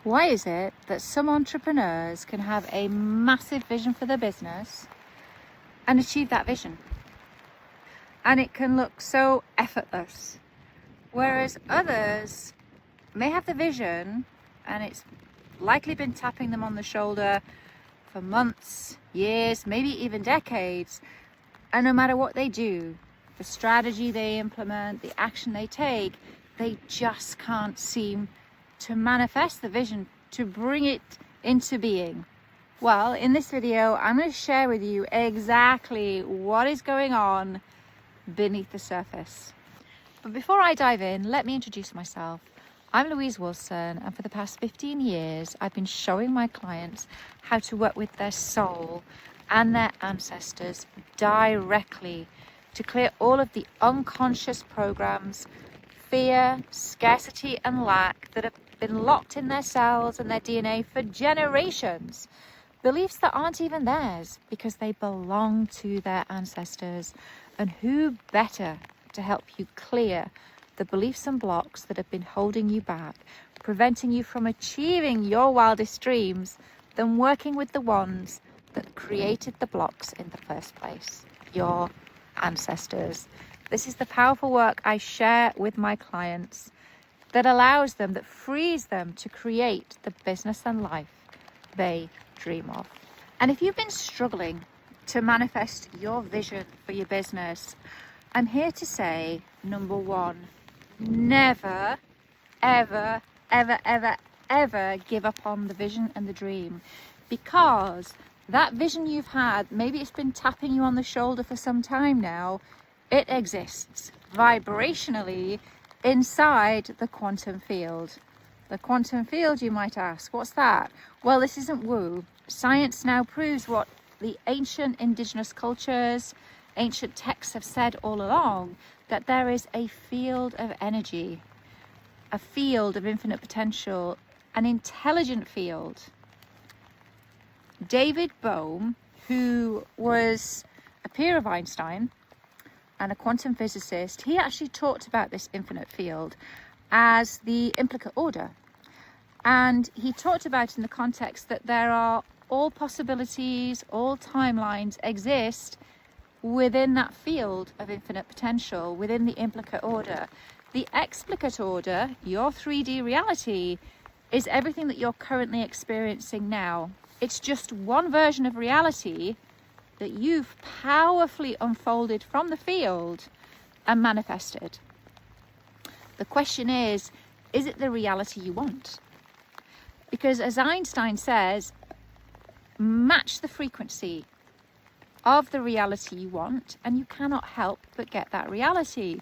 Why is it that some entrepreneurs can have a massive vision for their business and achieve that vision? And it can look so effortless. Whereas others may have the vision and it's likely been tapping them on the shoulder for months, years, maybe even decades. And no matter what they do, the strategy they implement, the action they take, they just can't seem to manifest the vision, to bring it into being. Well, in this video, I'm going to share with you exactly what is going on beneath the surface. But before I dive in, let me introduce myself. I'm Louise Wilson, and for the past 15 years, I've been showing my clients how to work with their soul and their ancestors directly to clear all of the unconscious programs, fear, scarcity, and lack that have been locked in their cells and their DNA for generations. Beliefs that aren't even theirs because they belong to their ancestors. And who better to help you clear the beliefs and blocks that have been holding you back, preventing you from achieving your wildest dreams, than working with the ones that created the blocks in the first place, your ancestors. This is the powerful work I share with my clients that allows them, that frees them to create the business and life they dream of. And if you've been struggling to manifest your vision for your business, I'm here to say, number one, never, ever, ever, ever, ever give up on the vision and the dream, because that vision you've had, maybe it's been tapping you on the shoulder for some time now, it exists vibrationally inside the quantum field. The quantum field, you might ask, what's that? Well, this isn't woo. Science now proves what the ancient indigenous cultures, ancient texts have said all along, that there is a field of energy, a field of infinite potential, an intelligent field. David Bohm, who was a peer of Einstein and a quantum physicist, he actually talked about this infinite field as the implicate order. And he talked about it in the context that there are all possibilities, all timelines exist within that field of infinite potential, within the implicate order. The explicate order, your 3D reality, is everything that you're currently experiencing now. It's just one version of reality that you've powerfully unfolded from the field and manifested. The question is it the reality you want? Because as Einstein says, match the frequency of the reality you want, and you cannot help but get that reality.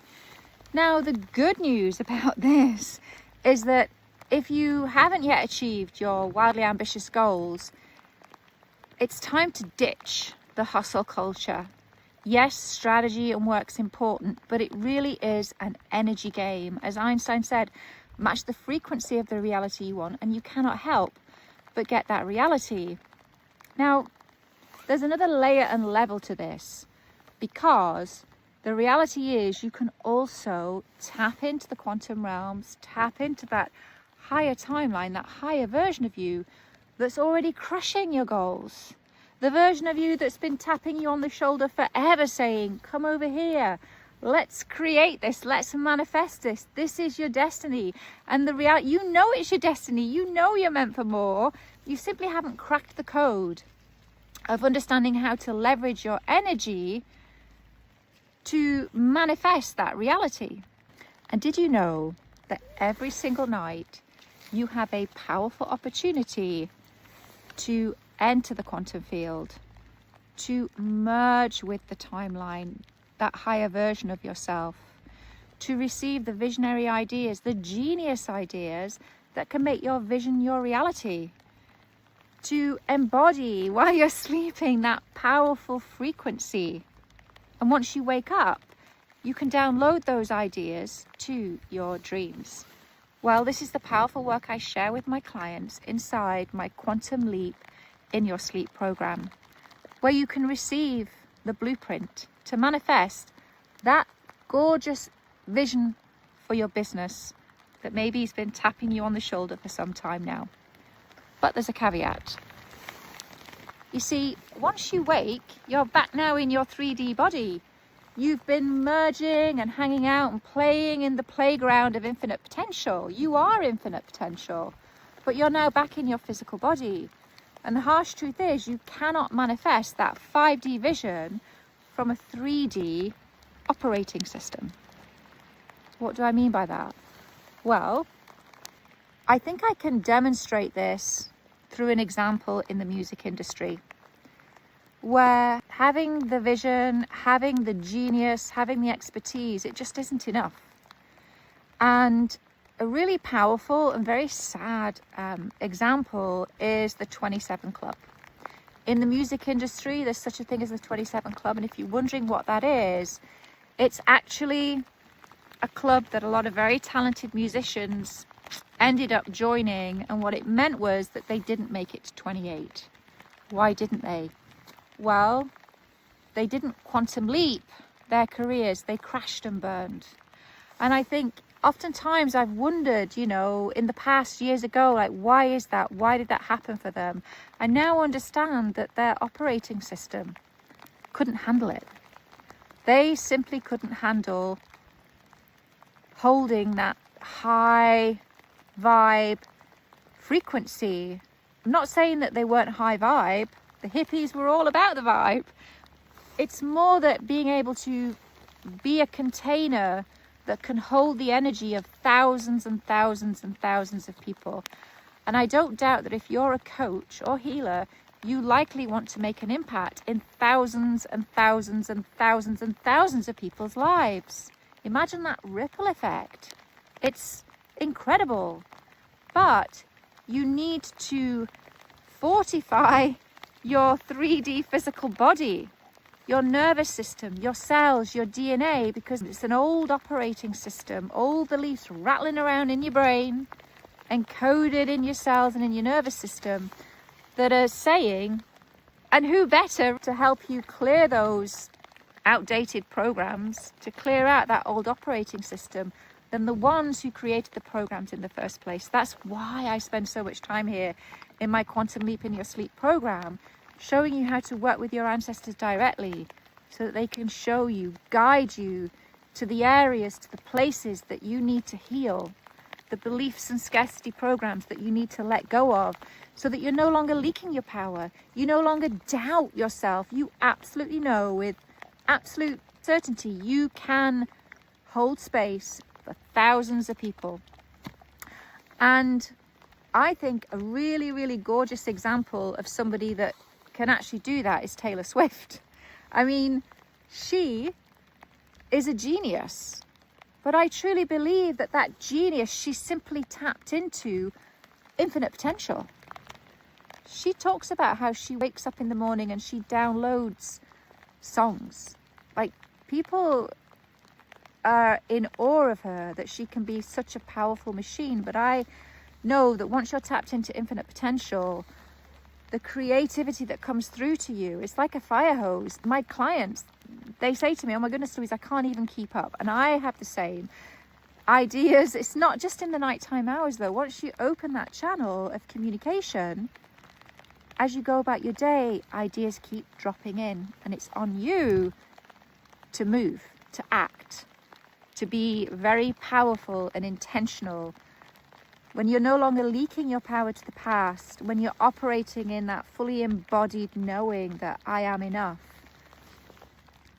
Now, the good news about this is that if you haven't yet achieved your wildly ambitious goals, it's time to ditch the hustle culture. Yes, strategy and work's important, but it really is an energy game. As Einstein said, match the frequency of the reality you want, and you cannot help but get that reality. Now, there's another layer and level to this, because the reality is you can also tap into the quantum realms, tap into that higher timeline, that higher version of you that's already crushing your goals. The version of you that's been tapping you on the shoulder forever, saying, come over here, let's create this, let's manifest this, this is your destiny. And the reality, you know it's your destiny, you know you're meant for more, you simply haven't cracked the code of understanding how to leverage your energy to manifest that reality. And did you know that every single night you have a powerful opportunity to enter the quantum field, to merge with the timeline, that higher version of yourself, to receive the visionary ideas, the genius ideas that can make your vision your reality, to embody while you're sleeping that powerful frequency. And once you wake up, you can download those ideas to your dreams. Well, this is the powerful work I share with my clients inside my Quantum Leap in Your Sleep program, where you can receive the blueprint to manifest that gorgeous vision for your business that maybe has been tapping you on the shoulder for some time now. But there's a caveat. You see, once you wake, you're back now in your 3D body. You've been merging and hanging out and playing in the playground of infinite potential. You are infinite potential, but you're now back in your physical body. And the harsh truth is, you cannot manifest that 5D vision from a 3D operating system. What do I mean by that? Well, I think I can demonstrate this through an example in the music industry, where having the vision, having the genius, having the expertise, it just isn't enough. And a really powerful and very sad example is the 27 Club. In the music industry, there's such a thing as the 27 Club, and if you're wondering what that is, it's actually a club that a lot of very talented musicians ended up joining, and what it meant was that they didn't make it to 28. Why didn't they? Well, they didn't quantum leap their careers, they crashed and burned. And I think oftentimes I've wondered, you know, in the past, years ago, like, why is that? Why did that happen for them? I now understand that their operating system couldn't handle it. They simply couldn't handle holding that high vibe frequency. I'm not saying that they weren't high vibe. The hippies were all about the vibe. It's more that being able to be a container that can hold the energy of thousands and thousands and thousands of people. And I don't doubt that if you're a coach or healer, you likely want to make an impact in thousands and thousands and thousands and thousands of people's lives. Imagine that ripple effect. It's incredible. But you need to fortify your 3D physical body, your nervous system, your cells, your DNA, because it's an old operating system, old beliefs rattling around in your brain, encoded in your cells and in your nervous system, that are saying, and who better to help you clear those outdated programs, to clear out that old operating system, than the ones who created the programs in the first place. That's why I spend so much time here in my Quantum Leap in Your Sleep program, showing you how to work with your ancestors directly so that they can show you, guide you to the areas, to the places that you need to heal, the beliefs and scarcity programs that you need to let go of, so that you're no longer leaking your power. You no longer doubt yourself. You absolutely know with absolute certainty you can hold space for thousands of people. And I think a really, really gorgeous example of somebody that can actually do that is Taylor Swift. I mean, she is a genius, but I truly believe that that genius, she simply tapped into infinite potential. She talks about how she wakes up in the morning and she downloads songs. Like, people are in awe of her, that she can be such a powerful machine. But I know that once you're tapped into infinite potential, the creativity that comes through to you, it's like a fire hose. My clients, they say to me, oh my goodness, Louise, I can't even keep up. And I have the same ideas. It's not just in the nighttime hours though. Once you open that channel of communication, as you go about your day, ideas keep dropping in, and it's on you to move, to act, to be very powerful and intentional. When you're no longer leaking your power to the past, when you're operating in that fully embodied knowing that I am enough,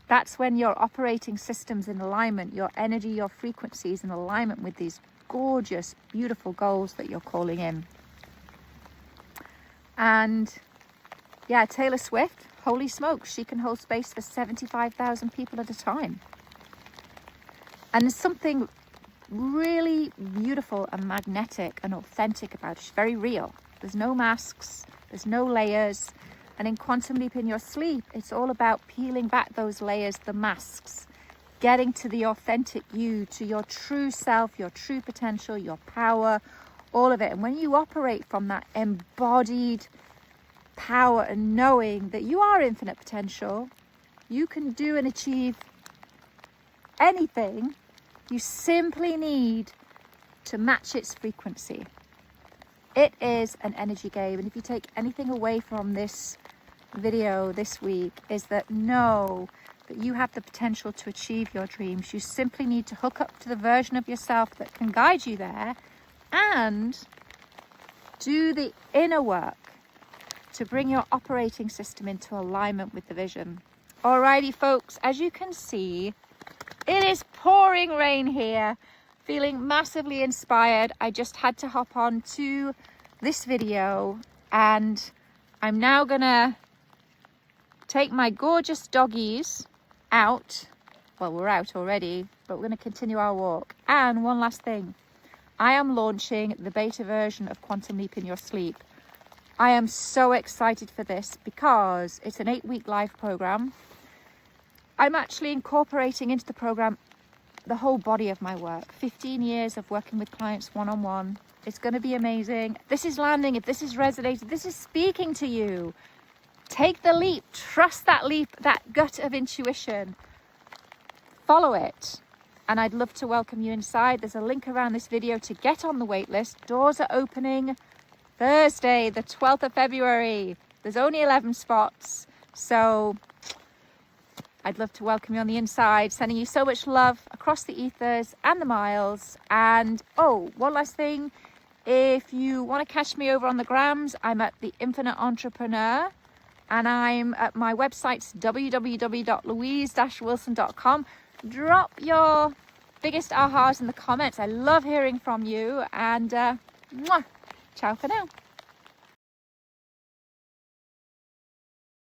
that's when your operating system's in alignment, your energy, your frequency is in alignment with these gorgeous, beautiful goals that you're calling in. And yeah, Taylor Swift, holy smokes, she can hold space for 75,000 people at a time. And there's something really beautiful and magnetic and authentic about it. She's very real. There's no masks, there's no layers. And in Quantum Leap in Your Sleep, it's all about peeling back those layers, the masks, getting to the authentic you, to your true self, your true potential, your power, all of it. And when you operate from that embodied power and knowing that you are infinite potential, you can do and achieve anything. You simply need to match its frequency. It is an energy game. And if you take anything away from this video this week, is that know that you have the potential to achieve your dreams. You simply need to hook up to the version of yourself that can guide you there and do the inner work to bring your operating system into alignment with the vision. Alrighty folks, as you can see, it is pouring rain here. Feeling massively inspired. I just had to hop on to this video, and I'm now gonna take my gorgeous doggies out. Well, we're out already, but we're going to continue our walk. And one last thing, I am launching the beta version of Quantum Leap in Your Sleep. I am so excited for this because it's an 8-week live program. I'm actually incorporating into the program the whole body of my work. 15 years of working with clients one-on-one. It's going to be amazing. This is landing. If this is resonated, this is speaking to you. Take the leap, trust that leap, that gut of intuition. Follow it. And I'd love to welcome you inside. There's a link around this video to get on the wait list. Doors are opening Thursday, the 12th of February. There's only 11 spots. So I'd love to welcome you on the inside, sending you so much love across the ethers and the miles. And oh, one last thing. If you want to catch me over on the grams, I'm at The Infinite Entrepreneur. And I'm at my website, www.louise-wilson.com. Drop your biggest ahas in the comments. I love hearing from you. And ciao for now.